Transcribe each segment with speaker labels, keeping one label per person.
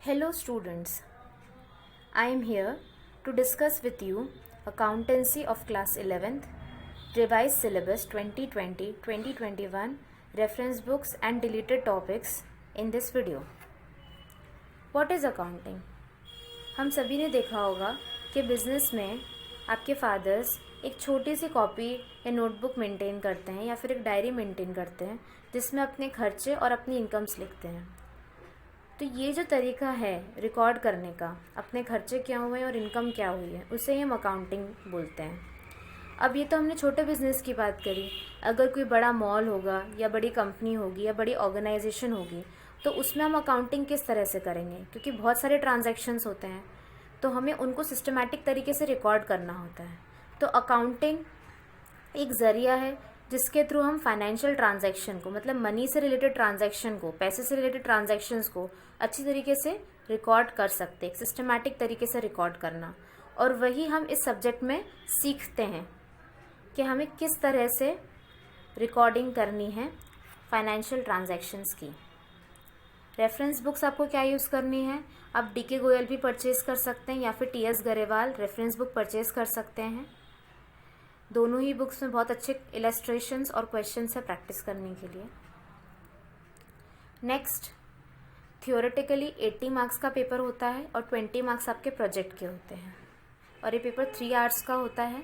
Speaker 1: Hello students, I am here to discuss with you Accountancy of Class 11th, Revised Syllabus 2020-2021, Reference Books and Deleted Topics in this video. What is accounting? हम सभी ने देखा होगा कि business में आपके fathers एक छोटी सी कॉपी या नोटबुक मेंटेन करते हैं या फिर एक डायरी मेंटेन करते हैं जिसमें अपने खर्चे और अपनी इनकम्स लिखते हैं। तो ये जो तरीका है रिकॉर्ड करने का, अपने खर्चे क्या हुए और इनकम क्या हुई है, उसे ही हम अकाउंटिंग बोलते हैं। अब ये तो हमने छोटे बिज़नेस की बात करी। अगर कोई बड़ा मॉल होगा या बड़ी कंपनी होगी या बड़ी ऑर्गेनाइजेशन होगी तो उसमें हम अकाउंटिंग किस तरह से करेंगे, क्योंकि बहुत सारे ट्रांजैक्शंस होते हैं तो हमें उनको सिस्टमैटिक तरीके से रिकॉर्ड करना होता है। तो अकाउंटिंग एक ज़रिया है जिसके थ्रू हम फाइनेंशियल ट्रांजैक्शन को, मतलब मनी से रिलेटेड ट्रांजैक्शन को, पैसे से रिलेटेड ट्रांजैक्शंस को अच्छी तरीके से रिकॉर्ड कर सकते हैं, सिस्टमैटिक तरीके से रिकॉर्ड करना। और वही हम इस सब्जेक्ट में सीखते हैं कि हमें किस तरह से रिकॉर्डिंग करनी है फाइनेंशियल ट्रांजैक्शंस की। रेफरेंस बुक्स आपको क्या यूज़ करनी है? आप डीके गोयल भी परचेज़ कर सकते हैं या फिर TS Grewal reference book purchase कर सकते हैं। दोनों ही बुक्स में बहुत अच्छे इलस्ट्रेशंस और क्वेश्चंस है प्रैक्टिस करने के लिए। नेक्स्ट, थियोरेटिकली 80 मार्क्स का पेपर होता है और 20 मार्क्स आपके प्रोजेक्ट के होते हैं और ये पेपर 3 आवर्स का होता है।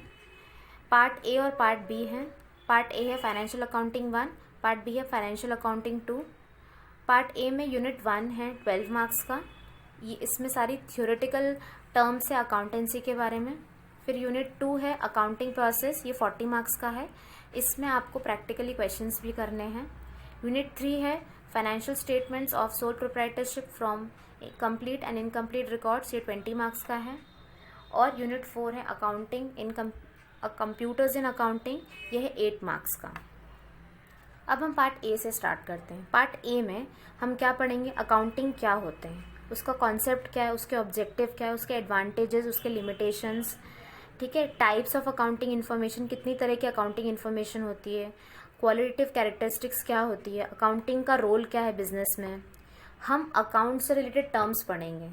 Speaker 1: पार्ट ए और पार्ट बी है। पार्ट ए है फाइनेंशियल अकाउंटिंग 1, पार्ट बी है फाइनेंशियल अकाउंटिंग 2। पार्ट ए में यूनिट 1 है 12 मार्क्स का, ये इसमें सारी थियोरेटिकल टर्म्स है अकाउंटेंसी के बारे में। फिर यूनिट 2 है अकाउंटिंग प्रोसेस, ये 40 मार्क्स का है, इसमें आपको प्रैक्टिकली क्वेश्चंस भी करने हैं। यूनिट 3 है financial statements of sole proprietorship from complete and incomplete records, ये 20 मार्क्स का है। और यूनिट 4 है accounting in computers in accounting, ये है 8 मार्क्स का। अब हम पार्ट ए से स्टार्ट करते हैं। पार्ट ए में हम क्या पढ़ेंगे? अकाउंटिंग क्या होते हैं, उसका कॉन्सेप्ट क्या है, उसके ऑब्जेक्टिव क्या है, उसके एडवांटेजेस, उसके लिमिटेशंस, ठीक है। टाइप्स ऑफ अकाउंटिंग इन्फॉर्मेशन, कितनी तरह की अकाउंटिंग इन्फॉर्मेशन होती है, क्वालिटेटिव कैरेक्टरिस्टिक्स क्या होती है, अकाउंटिंग का रोल क्या है बिजनेस में। हम अकाउंट से रिलेटेड टर्म्स पढ़ेंगे,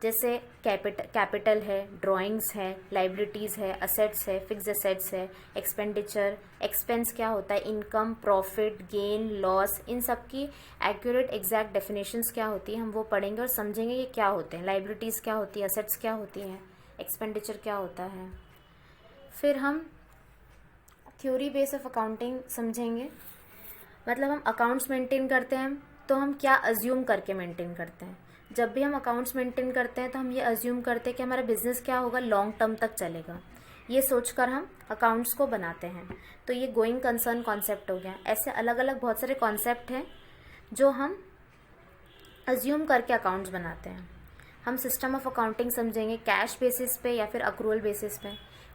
Speaker 1: जैसे कैपिटल है, ड्राइंग्स है, लाइबिलिटीज़ है, असेट्स है, फिक्स असेट्स है, एक्सपेंडिचर, एक्सपेंस क्या होता है, इनकम, प्रॉफिट, गेन, लॉस, इन सब की एक्यूरेट एग्जैक्ट डेफिनेशंस क्या होती है, हम वो पढ़ेंगे और समझेंगे ये क्या होते हैं, लाइबिलिटीज़ क्या होती है, असेट्स क्या होती हैं, एक्सपेंडिचर क्या होता है। फिर हम थ्योरी बेस ऑफ अकाउंटिंग समझेंगे, मतलब हम अकाउंट्स मेंटेन करते हैं तो हम क्या अज्यूम करके मेंटेन करते हैं। जब भी हम अकाउंट्स मेंटेन करते हैं तो हम ये अज्यूम करते हैं कि हमारा बिजनेस क्या होगा, लॉन्ग टर्म तक चलेगा, ये सोचकर हम अकाउंट्स को बनाते हैं। तो ये गोइंग कंसर्न कॉन्सेप्ट हो गया। ऐसे अलग अलग बहुत सारे कॉन्सेप्ट हैं जो हम अज्यूम करके अकाउंट्स बनाते हैं। हम सिस्टम ऑफ अकाउंटिंग समझेंगे कैश बेसिस पे या फिर अक्रूवल बेसिस पे।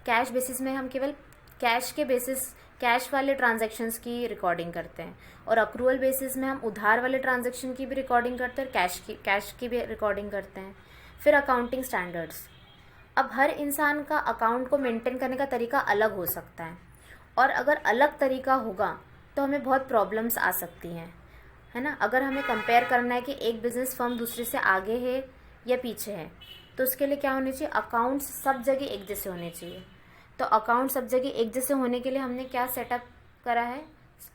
Speaker 1: कैश बेसिस में हम केवल कैश के बेसिस, कैश वाले ट्रांजैक्शंस की रिकॉर्डिंग करते हैं, और अक्रूवल बेसिस में हम उधार वाले ट्रांजैक्शन की भी रिकॉर्डिंग करते हैं और कैश की भी रिकॉर्डिंग करते हैं। फिर अकाउंटिंग स्टैंडर्ड्स। अब हर इंसान का अकाउंट को मेंटेन करने का तरीका अलग हो सकता है, और अगर अलग तरीका होगा तो हमें बहुत प्रॉब्लम्स आ सकती हैं, है ना। अगर हमें कंपेयर करना है कि एक बिजनेस फर्म दूसरे से आगे है या पीछे है, तो उसके लिए क्या होने चाहिए? अकाउंट्स सब जगह एक जैसे होने चाहिए। तो अकाउंट सब जगह एक जैसे होने के लिए हमने क्या सेटअप करा है?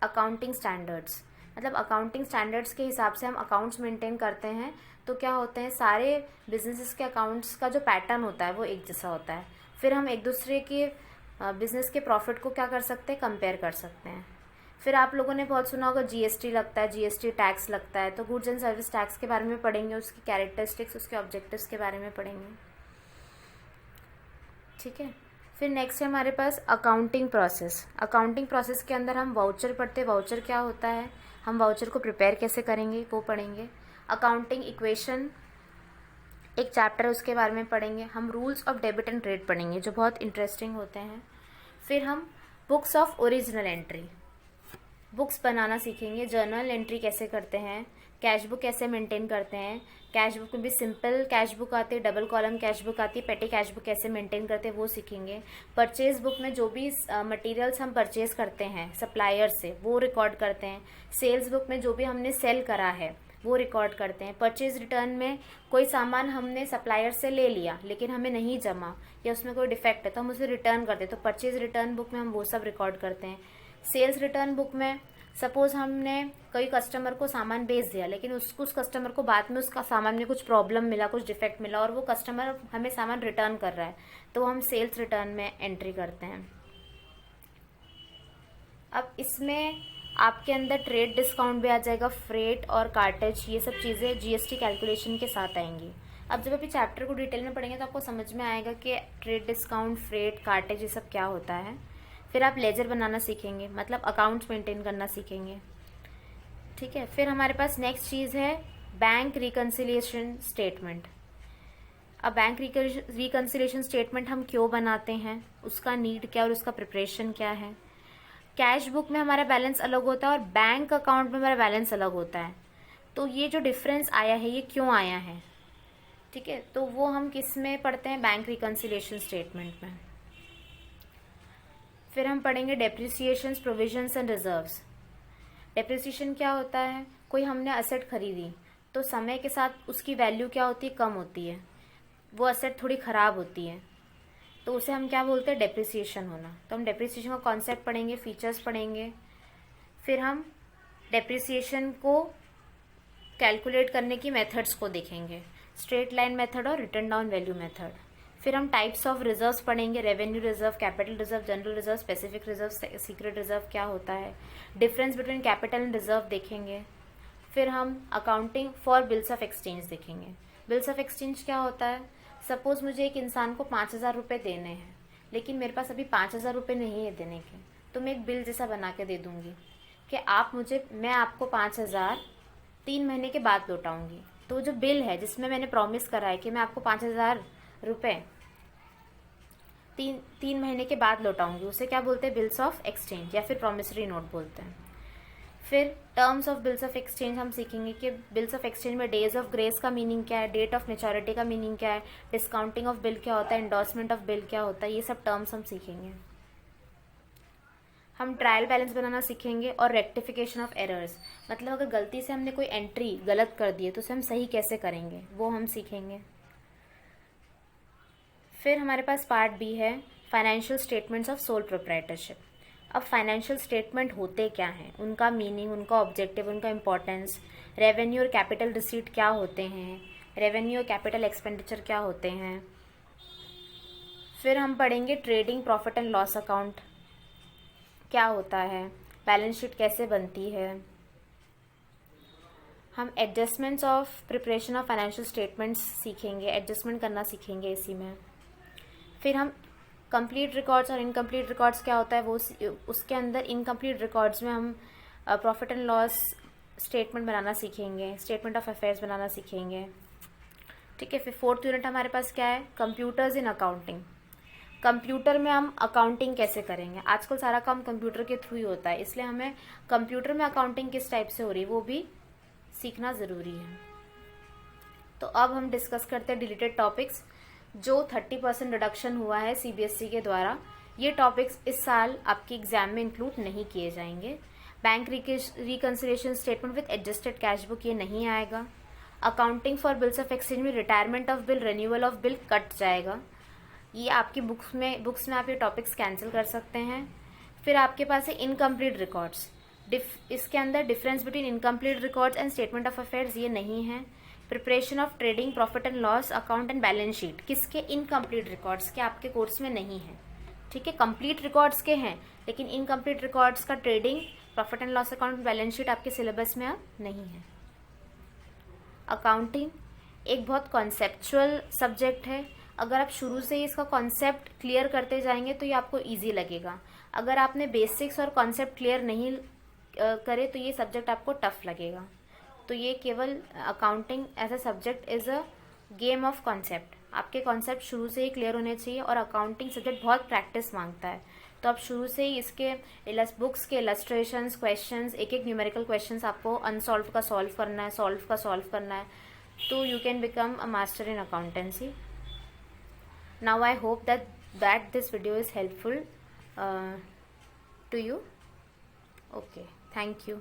Speaker 1: Accounting standards. मतलब अकाउंटिंग स्टैंडर्ड्स के हिसाब से हम अकाउंट्स मेंटेन करते हैं तो क्या होते हैं, सारे बिजनेसेस के अकाउंट्स का जो पैटर्न होता है वो एक जैसा होता है। फिर हम एक दूसरे के बिजनेस के प्रॉफिट को क्या कर सकते हैं? कंपेयर कर सकते हैं। फिर आप लोगों ने बहुत सुना होगा जीएसटी लगता है, जीएसटी टैक्स लगता है, तो गुड्स एंड सर्विस टैक्स के बारे में पढ़ेंगे, उसकी कैरेक्टरिस्टिक्स, उसके ऑब्जेक्टिव्स के बारे में पढ़ेंगे, ठीक है। फिर नेक्स्ट है हमारे पास अकाउंटिंग प्रोसेस। अकाउंटिंग प्रोसेस के अंदर हम वाउचर पढ़ते हैं, वाउचर क्या होता है, हम वाउचर को प्रिपेयर कैसे करेंगे वो पढ़ेंगे। अकाउंटिंग इक्वेशन एक चैप्टर है, उसके बारे में पढ़ेंगे। हम rules of debit and credit पढ़ेंगे जो बहुत इंटरेस्टिंग होते हैं। फिर हम books of original entry, books बनाना सीखेंगे, जर्नल एंट्री कैसे करते हैं, कैश बुक कैसे मेंटेन करते हैं। कैश बुक में भी सिंपल कैश बुक आती है, डबल कॉलम कैश बुक आती है, पेटी कैश बुक कैसे मेंटेन करते हैं वो सीखेंगे। परचेज बुक में जो भी मटेरियल्स हम परचेज करते हैं सप्लायर से वो रिकॉर्ड करते हैं। सेल्स बुक में जो भी हमने सेल करा है वो रिकॉर्ड करते हैं। परचेज रिटर्न में कोई सामान हमने सप्लायर से ले लिया लेकिन हमें नहीं जमा या उसमें कोई डिफेक्ट है तो हम उसे रिटर्न करते हैं, तो परचेज रिटर्न बुक में हम वो सब रिकॉर्ड करते हैं। सेल्स रिटर्न बुक में सपोज हमने कोई कस्टमर को सामान बेच दिया लेकिन उस कस्टमर को बाद में उसका सामान में कुछ प्रॉब्लम मिला, कुछ डिफेक्ट मिला और वो कस्टमर हमें सामान रिटर्न कर रहा है, तो हम सेल्स रिटर्न में एंट्री करते हैं। अब इसमें आपके अंदर ट्रेड डिस्काउंट भी आ जाएगा, फ्रेट और कार्टेज, ये सब चीज़ें जीएसटी कैलकुलेशन के साथ आएंगी। अब जब अभी चैप्टर को डिटेल में पढ़ेंगे तो आपको समझ में आएगा कि ट्रेड डिस्काउंट, फ्रेट, कार्टेज ये सब क्या होता है। फिर आप लेजर बनाना सीखेंगे, मतलब अकाउंट्स मेंटेन करना सीखेंगे, ठीक है। फिर हमारे पास नेक्स्ट चीज़ है बैंक रिकन्सिलिएशन स्टेटमेंट। अब बैंक रिकन्सिलिएशन स्टेटमेंट हम क्यों बनाते हैं, उसका नीड क्या और उसका प्रिपरेशन क्या है। कैश बुक में हमारा बैलेंस अलग होता है और बैंक अकाउंट में हमारा बैलेंस अलग होता है, तो ये जो डिफरेंस आया है ये क्यों आया है, ठीक है। तो वो हम किस में पढ़ते हैं, बैंक रिकन्सिलिएशन स्टेटमेंट में। फिर हम पढ़ेंगे depreciations, provisions and reserves. Depreciation क्या होता है, कोई हमने असेट खरीदी तो समय के साथ उसकी वैल्यू क्या होती है, कम होती है, वो असेट थोड़ी ख़राब होती है, तो उसे हम क्या बोलते हैं, डेप्रिसिएशन होना। तो हम डेप्रिसिएशन का कॉन्सेप्ट पढ़ेंगे, फीचर्स पढ़ेंगे। फिर हम डेप्रिसिएशन को कैलकुलेट करने की मेथड्स को देखेंगे, स्ट्रेट लाइन मेथड और रिटर्न डाउन वैल्यू मेथड। फिर हम टाइप्स ऑफ रिजर्व्स पढ़ेंगे, revenue reserve, capital reserve, general reserve, specific reserve, secret reserve क्या होता है, difference between capital and reserve देखेंगे। फिर हम accounting for bills of exchange देखेंगे। बिल्स ऑफ एक्सचेंज क्या होता है, सपोज मुझे एक इंसान को 5,000 रुपये देने हैं लेकिन मेरे पास अभी 5,000 रुपये नहीं है देने के, तो मैं एक बिल जैसा बना के दे दूंगी कि मैं आपको 5,000 3 महीने के बाद लौटाऊंगी। तो जो बिल है जिसमें मैंने प्रॉमिस करा है कि मैं आपको 5,000 रुपये तीन महीने के बाद लौटाऊंगी, उसे क्या बोलते हैं, बिल्स ऑफ एक्सचेंज या फिर प्रॉमिसरी नोट बोलते हैं। फिर terms of bills of exchange हम सीखेंगे कि बिल्स ऑफ एक्सचेंज में डेज ऑफ ग्रेस का मीनिंग क्या है, डेट ऑफ मेच्योरिटी का मीनिंग क्या है, डिस्काउंटिंग ऑफ बिल क्या होता है, एंडोर्समेंट ऑफ बिल क्या होता है, ये सब टर्म्स हम सीखेंगे। हम ट्रायल बैलेंस बनाना सीखेंगे और रेक्टिफिकेशन ऑफ एरर्स, मतलब अगर गलती से हमने कोई एंट्री गलत कर दी है तो उसे हम सही कैसे करेंगे, वो हम सीखेंगे। फिर हमारे पास पार्ट बी है financial statements of sole proprietorship. अब फाइनेंशियल स्टेटमेंट होते क्या हैं, उनका मीनिंग, उनका ऑब्जेक्टिव, उनका इंपॉर्टेंस, रेवेन्यू और कैपिटल रिसीट क्या होते हैं, रेवेन्यू और कैपिटल एक्सपेंडिचर क्या होते हैं। फिर हम पढ़ेंगे trading profit and loss account क्या होता है, बैलेंस शीट कैसे बनती है। हम adjustments of preparation of financial statements सीखेंगे, एडजस्टमेंट करना सीखेंगे इसी में। फिर हम कंप्लीट रिकॉर्ड्स और इनकम्प्लीट रिकॉर्ड्स क्या होता है वो उसके अंदर इनकम्प्लीट रिकॉर्ड्स में हम प्रॉफिट एंड लॉस स्टेटमेंट बनाना सीखेंगे, स्टेटमेंट ऑफ अफेयर्स बनाना सीखेंगे, ठीक है। फिर 4th यूनिट हमारे पास क्या है, कंप्यूटर्स इन अकाउंटिंग। कंप्यूटर में हम अकाउंटिंग कैसे करेंगे, आजकल सारा काम कंप्यूटर के थ्रू ही होता है, इसलिए हमें कंप्यूटर में अकाउंटिंग किस टाइप से हो रही है वो भी सीखना ज़रूरी है। तो अब हम डिस्कस करते हैं डिलीटेड टॉपिक्स। जो 30% रिडक्शन हुआ है सीबीएसई के द्वारा, ये टॉपिक्स इस साल आपके एग्जाम में इंक्लूड नहीं किए जाएंगे। Bank reconciliation statement with adjusted cash book ये नहीं आएगा। Accounting for bills of exchange में retirement of bill, renewal of bill cut जाएगा। ये आपकी बुक्स में आप ये टॉपिक्स कैंसिल कर सकते हैं। फिर आपके पास है इनकम्प्लीट रिकॉर्ड्स, इसके अंदर difference between incomplete records and statement of affairs ये नहीं है। Preparation of trading profit and loss account and balance sheet किसके, इनकम्प्लीट रिकॉर्ड्स के आपके कोर्स में नहीं है, ठीक है। कंप्लीट रिकॉर्ड्स के हैं लेकिन इनकम्प्लीट रिकॉर्ड्स का trading profit and loss account balance sheet आपके सिलेबस में अब नहीं है। अकाउंटिंग एक बहुत कॉन्सेप्चुअल सब्जेक्ट है, अगर आप शुरू से ही इसका कॉन्सेप्ट क्लियर करते जाएंगे तो ये आपको ईजी लगेगा। अगर आपने बेसिक्स और कॉन्सेप्ट क्लियर नहीं करे तो ये सब्जेक्ट आपको टफ लगेगा। तो ये केवल accounting as a subject is a game of concept, आपके कॉन्सेप्ट शुरू से ही क्लियर होने चाहिए और अकाउंटिंग सब्जेक्ट बहुत प्रैक्टिस मांगता है, तो आप शुरू से ही इसके बुक्स के इलस्ट्रेशंस, क्वेश्चंस, एक एक न्यूमेरिकल क्वेश्चंस आपको अनसॉल्व का सॉल्व करना है, सॉल्व का सॉल्व करना है, तो you can become a master in accountancy. Now I hope that this video is helpful to you. Okay, thank you.